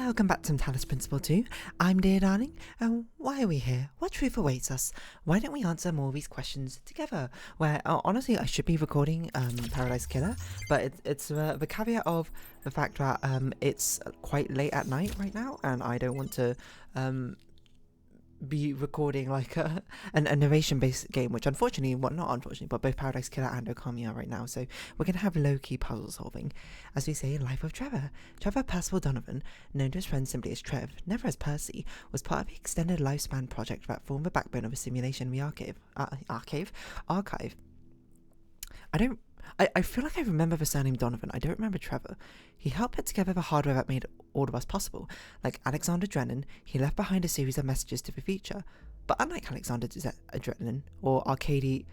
Welcome back to Talos Principle 2. I'm Dear Darling, and why are we here? What truth awaits us? Why don't we answer more of these questions together? Where, honestly, I should be recording Paradise Killer, but it's the caveat of the fact that it's quite late at night right now, and I don't want to be recording like a narration-based game, which unfortunately, well, not unfortunately, but both Paradise Killer and Okami are right now, so we're going to have low-key puzzle solving. As we say in Life of Trevor, Trevor Percival Donovan, known to his friends simply as Trev, never as Percy, was part of the extended lifespan project that formed the backbone of a simulation in the archive. I feel like I remember the surname Donovan. I don't remember Trevor. He helped put together the hardware that made all of us possible. Like Alexander Drennan, he left behind a series of messages to the future. But unlike Alexander Drennan or Arkady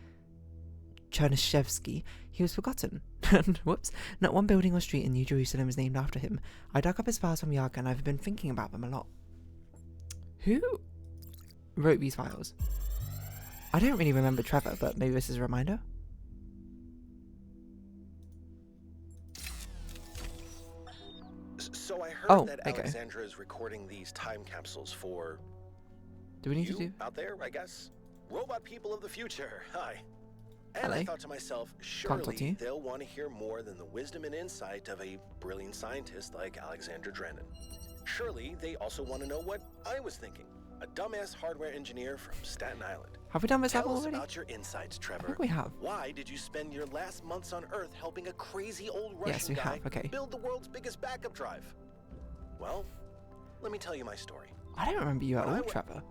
Chernyshevsky, he was forgotten. Whoops. Not one building or street in New Jerusalem is named after him. I dug up his files from the archive and I've been thinking about them a lot. Who wrote these files? I don't really remember Trevor, but maybe this is a reminder. So I heard that okay. Alexandra is recording these time capsules for... Do we need you to do? out there, I guess? Robot people of the future, hi. And Hello. I thought to myself, surely they'll want to hear more than the wisdom and insight of a brilliant scientist like Alexander Drennan. Surely they also want to know what I was thinking, a dumbass hardware engineer from Staten Island. Have we done this level Tell us already? about your insights, Trevor. I think we have. Why did you spend your last months on Earth helping a crazy old Russian Yes, we guy have. Okay. build the world's biggest backup drive? Well, let me tell you my story. I don't remember you at When I all, wa- Trevor.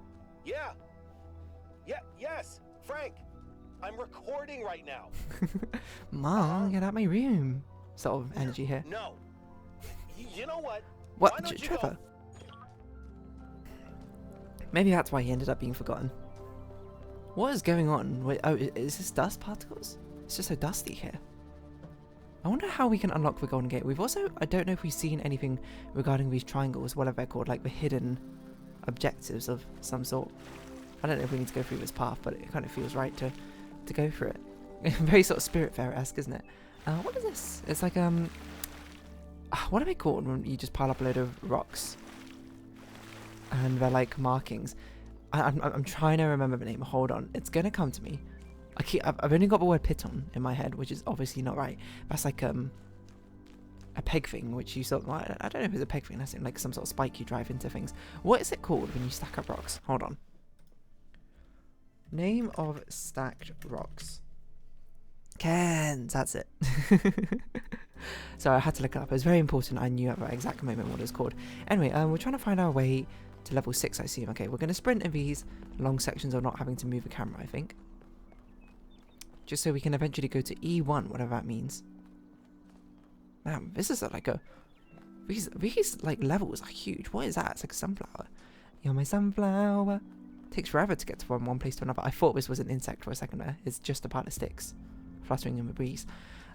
Yes, Frank. I'm recording right now. Mom, get out my room. Sort of energy here. No. You know what? What, Why don't you Trevor? go- Maybe that's why he ended up being forgotten. What is going on? Wait, oh, is this dust particles? It's just so dusty here. I wonder how we can unlock the Golden Gate. We've also, I don't know if we've seen anything regarding these triangles, whatever they're called, like the hidden objectives of some sort. I don't know if we need to go through this path, but it kind of feels right to go for it. Very sort of Spiritfarer-esque, isn't it? What is this? It's like, what are they called when you just pile up a load of rocks? And they're like markings. I'm trying to remember the name. Hold on. It's going to come to me. I've only got the word piton in my head, which is obviously not right. That's like a peg thing, which you sort of, I don't know if it's a peg thing. That's like some sort of spike you drive into things. What is it called when you stack up rocks? Hold on. Name of stacked rocks. Cairns, that's it. So I had to look it up. It was very important. I knew at that exact moment what it was called. Anyway, we're trying to find our way to level 6, I assume. Okay, we're going to sprint in these long sections of not having to move the camera, I think. Just so we can eventually go to E1, whatever that means. Man, this is like a... These like levels are huge. What is that? It's like a sunflower. You're my sunflower. Takes forever to get from one place to another. I thought this was an insect for a second there. It's just a pile of sticks fluttering in the breeze.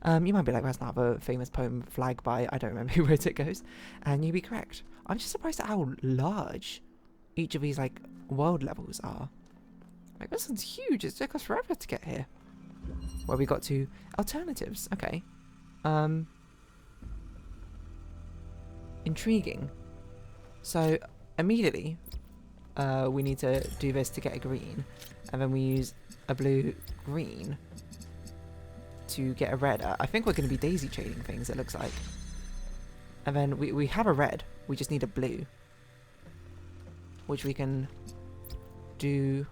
You might be like, that's not a famous poem flag by, I don't remember who wrote it goes. And you'd be correct. I'm just surprised at how large each of these like world levels are. Like, this one's huge. It took us forever to get here. Where we got to alternatives. Okay. Intriguing. So immediately we need to do this to get a green, and then we use a blue green to get a red. I think we're going to be daisy chaining things, it looks like. And then we have a red, we just need a blue, which we can do.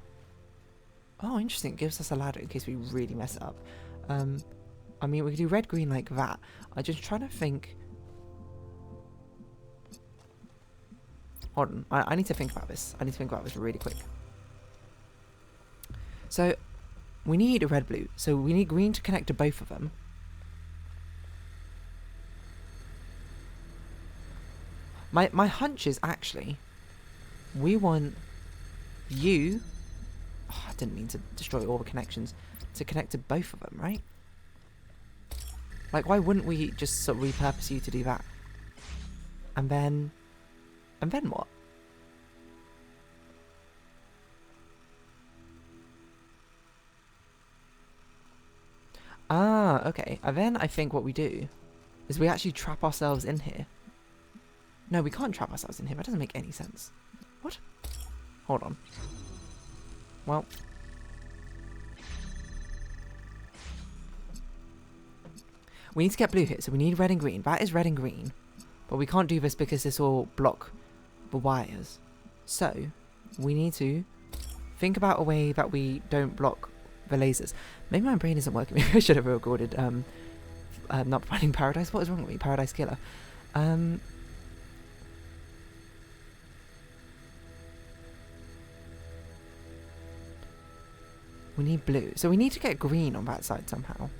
Oh, interesting. It gives us a ladder in case we really mess it up. I mean, we could do red green like that. I'm just trying to think. Hold on, I need to think about this. I need to think about this really quick. So, we need a red blue. So we need green to connect to both of them. My hunch is actually, we want you... Oh, I didn't mean to destroy all the connections. To connect to both of them, right? Like, why wouldn't we just sort of repurpose you to do that? And then what? Ah, okay. And then I think what we do is we actually trap ourselves in here. No, we can't trap ourselves in here. That doesn't make any sense. What? Hold on. Well. We need to get blue here, so we need red and green. That is red and green. But we can't do this because this will block the wires. So, we need to think about a way that we don't block the lasers. Maybe my brain isn't working. Maybe I should have recorded, not finding Paradise. What is wrong with me? Paradise Killer. We need blue. So we need to get green on that side somehow.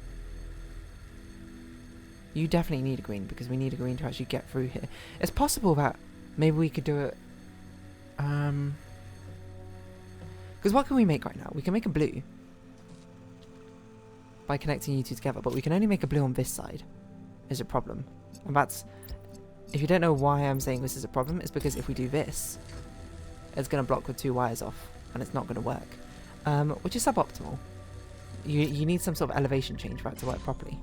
You definitely need a green because we need a green to actually get through here. It's possible that maybe we could do it. Because what can we make right now? We can make a blue by connecting you two together, but we can only make a blue on this side. Is a problem, and that's. If you don't know why I'm saying this is a problem, it's because if we do this, it's going to block the 2 wires off, and it's not going to work. Which is suboptimal. You need some sort of elevation change for it to work properly.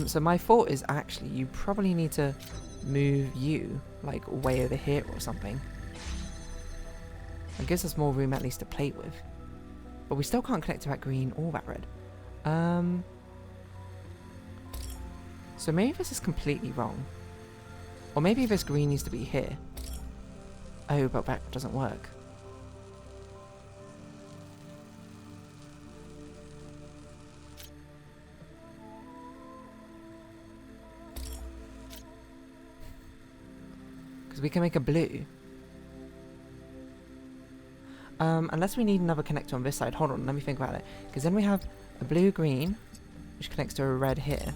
So my thought is actually you probably need to move you like way over here or something. It gives us more room at least to play with. But we still can't connect to that green or that red. So maybe this is completely wrong. Or maybe this green needs to be here. Oh, but that doesn't work. Because we can make a blue. Unless we need another connector on this side. Hold on, let me think about it. Because then we have a blue-green, which connects to a red here.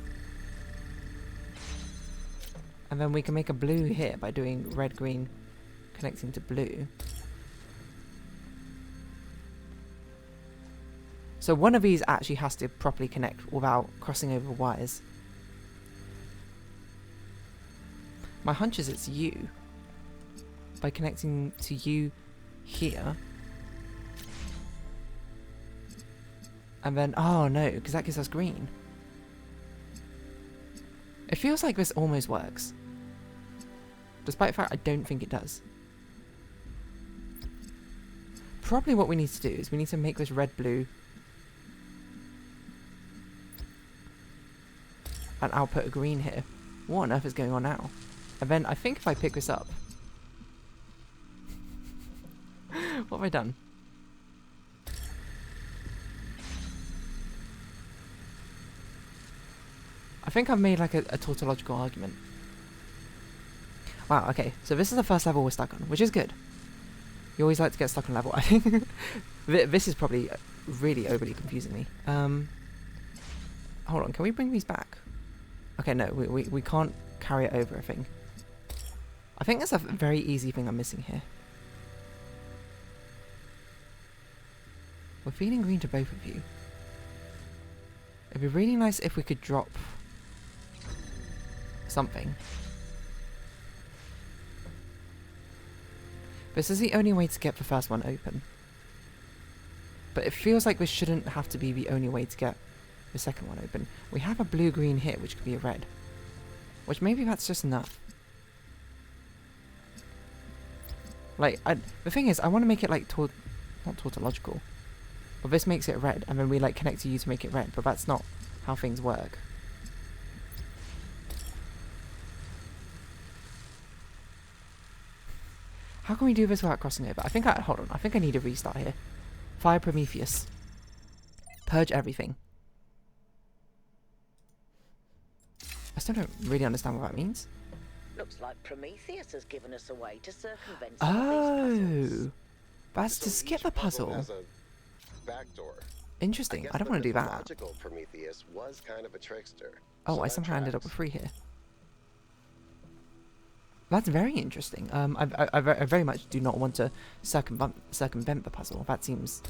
And then we can make a blue here by doing red-green connecting to blue. So one of these actually has to properly connect without crossing over wires. My hunch is it's you. By connecting to you here. And then, oh no, because that gives us green. It feels like this almost works. Despite the fact I don't think it does. Probably what we need to do is we need to make this red-blue and output a green here. What on earth is going on now? And then I think if I pick this up... What have I done? I think I've made like a tautological argument. Wow, okay, so this is the first level we're stuck on, which is good. You always like to get stuck on level. I think this is probably really overly confusing me. Hold on, can we bring these back? Okay, no, we can't carry it over, I think. I think there's a very easy thing I'm missing here. We're feeling green to both of you. It'd be really nice if we could drop something. This is the only way to get the first one open. But it feels like this shouldn't have to be the only way to get the second one open. We have a blue-green here, which could be a red. Which maybe that's just enough. Like, the thing is, I want to make it like, not tautological. But this makes it red, and then we like connect to you to make it red, but that's not how things work. How can we do this without crossing over? Hold on, I think I need a restart here. Fire Prometheus. Purge everything. I still don't really understand what that means. Looks like Prometheus has given us a way to circumvent some of these puzzles. That's to skip a puzzle. Backdoor. Interesting. I don't want to do that. Logical Prometheus was kind of a trickster. Oh, so I somehow ended up with 3 here. That's very interesting. I very much do not want to circumvent the puzzle. That seems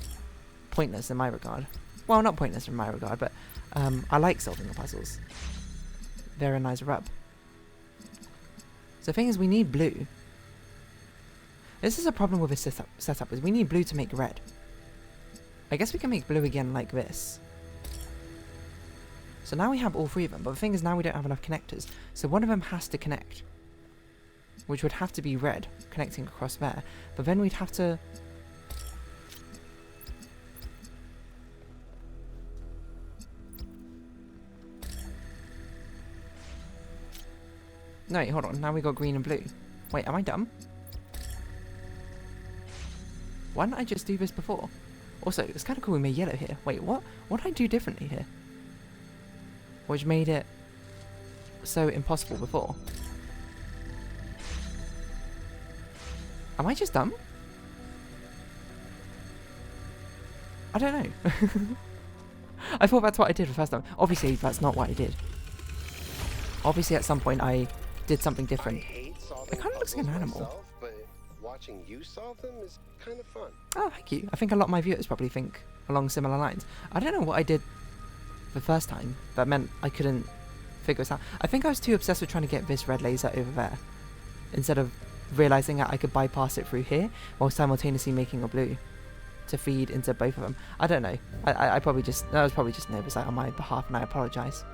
pointless in my regard. Well, not pointless in my regard, but I like solving the puzzles. They're a nice rub. So the thing is, we need blue. This is a problem with this setup, is we need blue to make red. I guess we can make blue again like this. So now we have all 3 of them, but the thing is now we don't have enough connectors. So one of them has to connect, which would have to be red, connecting across there. But then we'd have to... No, wait, hold on. Now we got green and blue. Wait, am I dumb? Why didn't I just do this before? Also, it's kind of cool we made yellow here. Wait, what? What did I do differently here? Which made it so impossible before. Am I just dumb? I don't know. I thought that's what I did the first time. Obviously, that's not what I did. Obviously, at some point, I did something different. It kind of looks like an animal. Myself, but watching you solve them is kind of fun. Oh, thank you. I think a lot of my viewers probably think along similar lines. I don't know what I did the first time that meant I couldn't figure this out. I think I was too obsessed with trying to get this red laser over there instead of realizing that I could bypass it through here while simultaneously making a blue to feed into both of them. I don't know. I probably just, that was probably just an oversight on my behalf, and I apologize.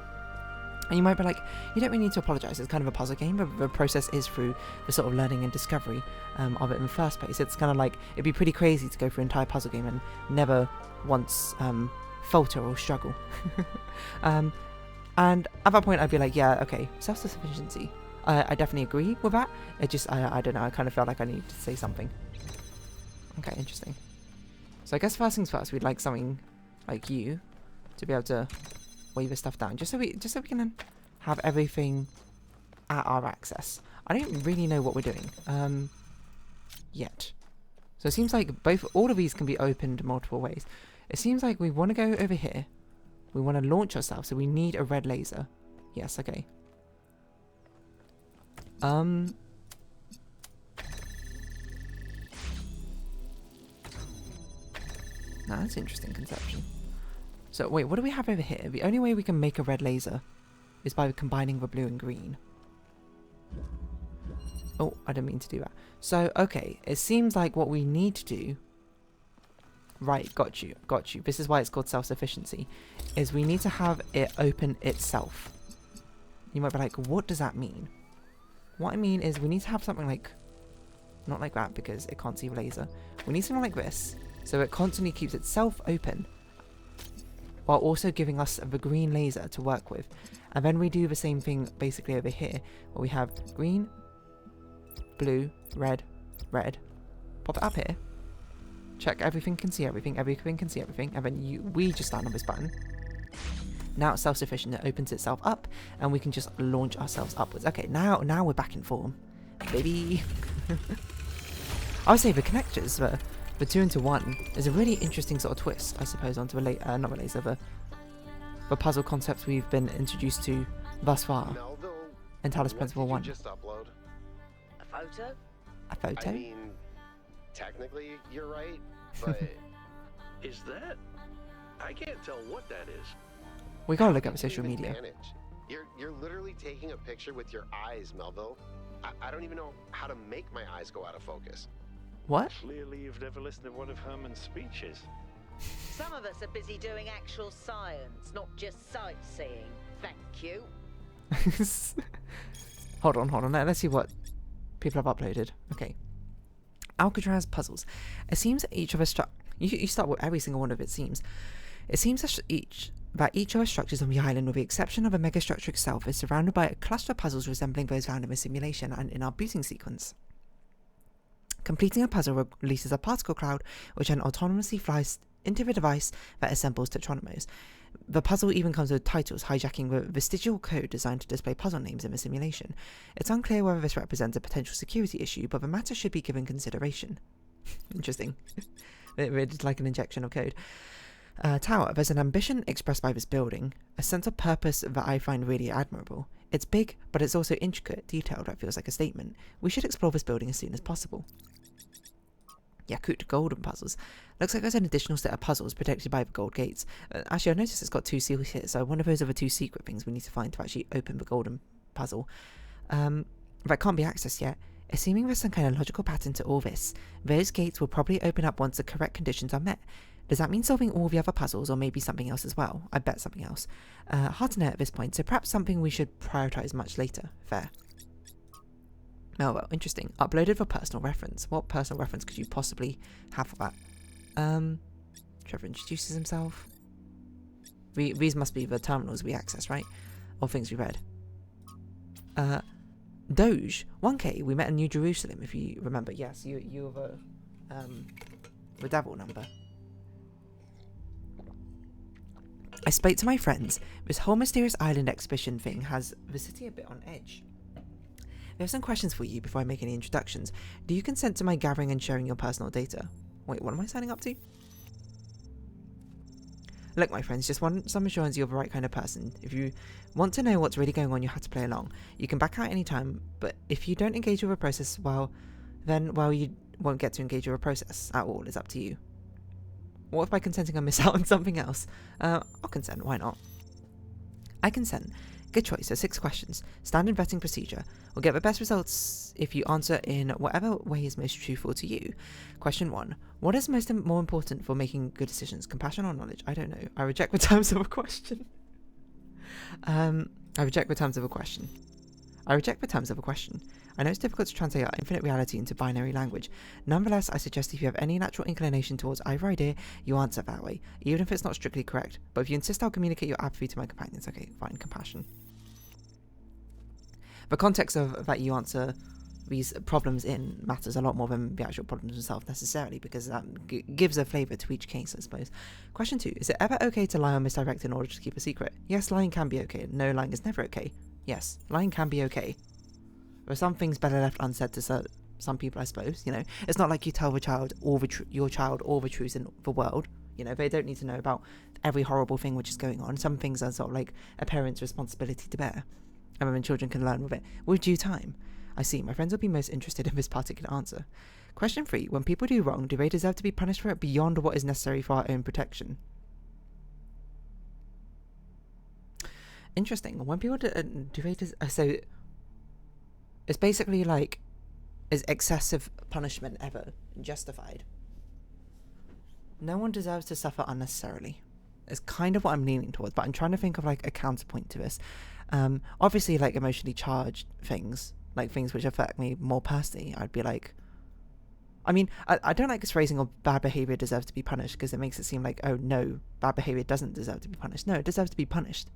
And you might be like, you don't really need to apologise, it's kind of a puzzle game, but the process is through the sort of learning and discovery of it in the first place. It's kind of like, it'd be pretty crazy to go through an entire puzzle game and never once falter or struggle. And at that point I'd be like, yeah, okay, self-sufficiency. I definitely agree with that. It just, I don't know, I kind of felt like I needed to say something. Okay, interesting. So I guess first things first, we'd like something like you to be able to wave this stuff down, just so we can have everything at our access. I don't really know what we're doing yet. So it seems like all of these can be opened multiple ways. It seems like we want to go over here. We want to launch ourselves, so we need a red laser. Yes, okay. Now that's an interesting conception. So wait, what do we have over here? The only way we can make a red laser is by combining the blue and green. Oh, I didn't mean to do that. So, okay, it seems like what we need to do... Right, got you. This is why it's called self-sufficiency. Is we need to have it open itself. You might be like, what does that mean? What I mean is we need to have something like... Not like that, because it can't see the laser. We need something like this, so it constantly keeps itself open, while also giving us the green laser to work with. And then we do the same thing basically over here, where we have green, blue, red, red. Pop it up here. Check everything can see everything, everything can see everything, and then we just stand on this button. Now it's self-sufficient, it opens itself up, and we can just launch ourselves upwards. Okay, now we're back in form. Baby! I would say the connectors, the 2 into 1 is a really interesting sort of twist, I suppose, onto the puzzle concepts we've been introduced to thus far in Talos Principle 1. Just upload A photo? A photo? I mean, technically you're right, but Is that? I can't tell what that is. We gotta look up how social can you even media. manage? You're literally taking a picture with your eyes, Melville. I don't even know how to make my eyes go out of focus. What? Clearly you've never listened to one of Herman's speeches. Some of us are busy doing actual science, not just sightseeing. Thank you. Hold on. Let's see what people have uploaded. Okay. Alcatraz puzzles. It seems that each of us... You start with every single one of it seems. It seems that each of the structures on the island, with the exception of the megastructure itself, is surrounded by a cluster of puzzles resembling those found in the simulation and in our booting sequence. Completing a puzzle releases a particle cloud, which then autonomously flies into the device that assembles Tetronomos. The puzzle even comes with titles, hijacking the vestigial code designed to display puzzle names in the simulation. It's unclear whether this represents a potential security issue, but the matter should be given consideration. Interesting. It's like an injection of code. Tower, there's an ambition expressed by this building, a sense of purpose that I find really admirable. It's big, but it's also intricate, detailed, that feels like a statement. We should explore this building as soon as possible. Yakut golden puzzles. Looks like there's an additional set of puzzles protected by the gold gates. Actually, I noticed it's got 2 seals here, so one of those are the 2 secret things we need to find to actually open the golden puzzle. That can't be accessed yet. Assuming there's some kind of logical pattern to all this, those gates will probably open up once the correct conditions are met. Does that mean solving all the other puzzles, or maybe something else as well? I bet something else. Hard to know at this point, so perhaps something we should prioritise much later. Fair. Oh well, interesting. Uploaded for personal reference. What personal reference could you possibly have for that? Trevor introduces himself. These must be the terminals we access, right? Or things we read. Doge, 1K, we met in New Jerusalem, if you remember. Yes, you were the devil number. I spoke to my friends. This whole mysterious island exhibition thing has the city a bit on edge. There are some questions for you before I make any introductions. Do you consent to my gathering and sharing your personal data? Wait, what am I signing up to? Look, my friends, just want some assurance you're the right kind of person. If you want to know what's really going on, you have to play along. You can back out anytime, but if you don't engage with a process, then you won't get to engage with a process at all. It's up to you. What if by consenting I miss out on something else? I'll consent, why not? I consent. Good choice, so 6 questions. Standard vetting procedure. We'll get the best results if you answer in whatever way is most truthful to you. Question 1. What is more important for making good decisions? Compassion or knowledge? I don't know. I reject the terms of a question. I reject the terms of a question. I know it's difficult to translate our infinite reality into binary language. Nonetheless, I suggest if you have any natural inclination towards either idea, you answer that way, even if it's not strictly correct. But if you insist, I'll communicate your apathy to my companions. Okay, fine, compassion. The context of that you answer these problems in matters a lot more than the actual problems themselves necessarily, because that gives a flavour to each case, I suppose. Question 2. Is it ever okay to lie or misdirect in order to keep a secret? Yes, lying can be okay. No, lying is never okay. Yes, lying can be okay. There are some things better left unsaid to some people, I suppose. You know, it's not like you tell your child all the truth in the world. You know, they don't need to know about every horrible thing which is going on. Some things are sort of like a parent's responsibility to bear, and then children can learn with it with due time. I see. My friends will be most interested in this particular answer. Question 3. When people do wrong, do they deserve to be punished for it beyond what is necessary for our own protection? Interesting. When people do they so it's basically like, is excessive punishment ever justified? No one deserves to suffer unnecessarily. It's kind of what I'm leaning towards, but I'm trying to think of like a counterpoint to this. Obviously, like emotionally charged things, like things which affect me more personally, I'd be like, I mean, I don't like this phrasing of bad behaviour deserves to be punished, because it makes it seem like, oh no, bad behaviour doesn't deserve to be punished. No, it deserves to be punished.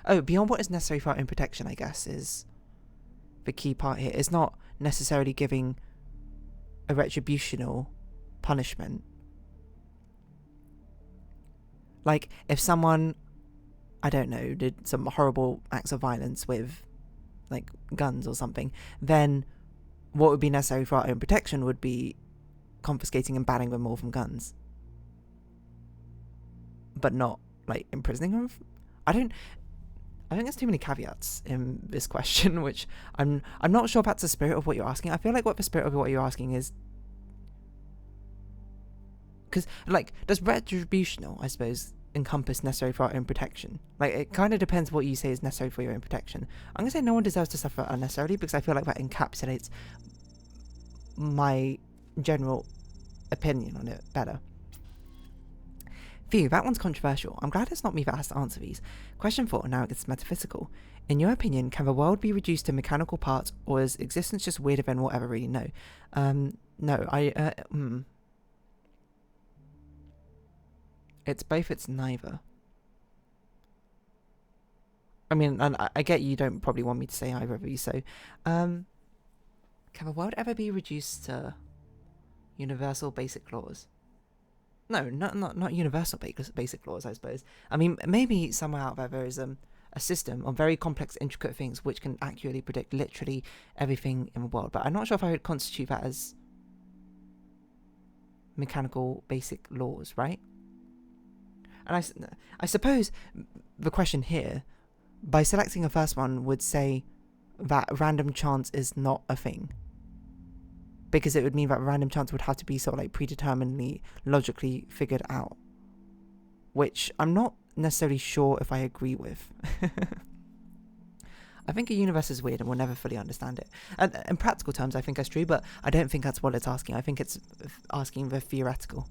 Oh, beyond what is necessary for our own protection, I guess, is the key part here. It's not necessarily giving a retributional punishment. Like, if someone, I don't know, did some horrible acts of violence with, like, guns or something, then what would be necessary for our own protection would be confiscating and banning them all from guns. But not, like, imprisoning them. I think there's too many caveats in this question, which I'm not sure if that's the spirit of what you're asking. I feel like what the spirit of what you're asking is, because, like, does retributional, I suppose, encompass necessary for our own protection? Like, it kind of depends what you say is necessary for your own protection. I'm going to say no one deserves to suffer unnecessarily, because I feel like that encapsulates my general opinion on it better. Phew, that one's controversial. I'm glad it's not me that has to answer these. Question 4, now it gets metaphysical. In your opinion, can the world be reduced to mechanical parts, or is existence just weirder than we'll ever really know? No, It's both, it's neither. I mean, and I get you don't probably want me to say either of these, so... can the world ever be reduced to universal basic laws? No, not universal basic laws, I suppose. I mean, maybe somewhere out there is a system of very complex, intricate things which can accurately predict literally everything in the world. But I'm not sure if I would constitute that as mechanical basic laws, right? And I suppose the question here, by selecting a first one, would say that random chance is not a thing. Because it would mean that random chance would have to be sort of like predeterminedly, logically figured out. Which I'm not necessarily sure if I agree with. I think a universe is weird and we'll never fully understand it. And in practical terms, I think that's true, but I don't think that's what it's asking. I think it's asking the theoretical.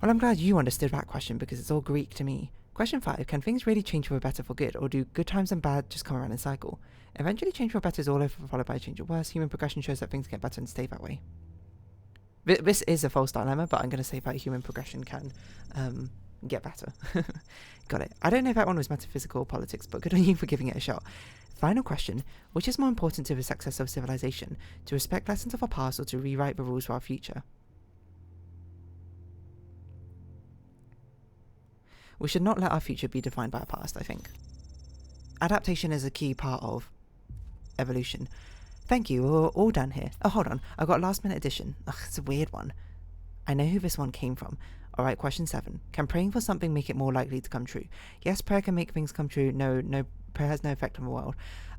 Well, I'm glad you understood that question because it's all Greek to me. Question 5. Can things really change for the better for good, or do good times and bad just come around and cycle? Eventually change for better is all over, followed by change for worse. Human progression shows that things get better and stay that way. This is a false dilemma, but I'm going to say that human progression can get better. Got it. I don't know if that one was metaphysical or politics, but good on you for giving it a shot. Final question. Which is more important to the success of civilization? To respect lessons of our past or to rewrite the rules for our future? We should not let our future be defined by our past, I think. Adaptation is a key part of evolution. Thank you, we're all done here. Oh, hold on. I've got a last minute addition. Ugh, it's a weird one. I know who this one came from. Alright, question 7. Can praying for something make it more likely to come true? Yes, prayer can make things come true. No, prayer has no effect on the world.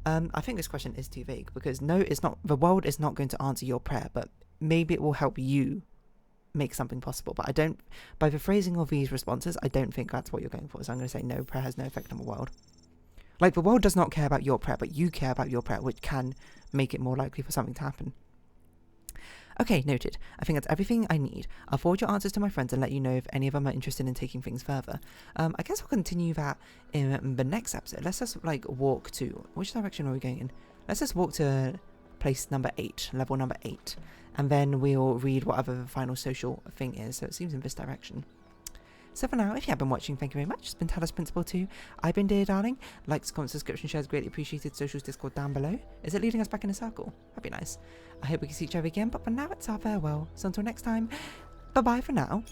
I think this question is too vague because no, it's not. The world is not going to answer your prayer, but maybe it will help you make something possible. But I don't, by the phrasing of these responses, I don't think that's what you're going for. So I'm going to say no, prayer has no effect on the world. Like, the world does not care about your prayer, but you care about your prayer, which can make it more likely for something to happen. Okay, noted. I think that's everything I need. I'll forward your answers to my friends and let you know if any of them are interested in taking things further. I guess I'll continue that in the next episode. Let's just, like, walk to... Which direction are we going in? Let's just walk to place number 8, level number 8. And then we'll read whatever the final social thing is. So it seems in this direction. So for now, if you have been watching, thank you very much. It's been Talos Principle 2. I've been Dear Darling. Likes, comments, subscription, shares, greatly appreciated. Socials, Discord down below. Is it leading us back in a circle? That'd be nice. I hope we can see each other again, but for now, it's our farewell. So until next time, bye-bye for now.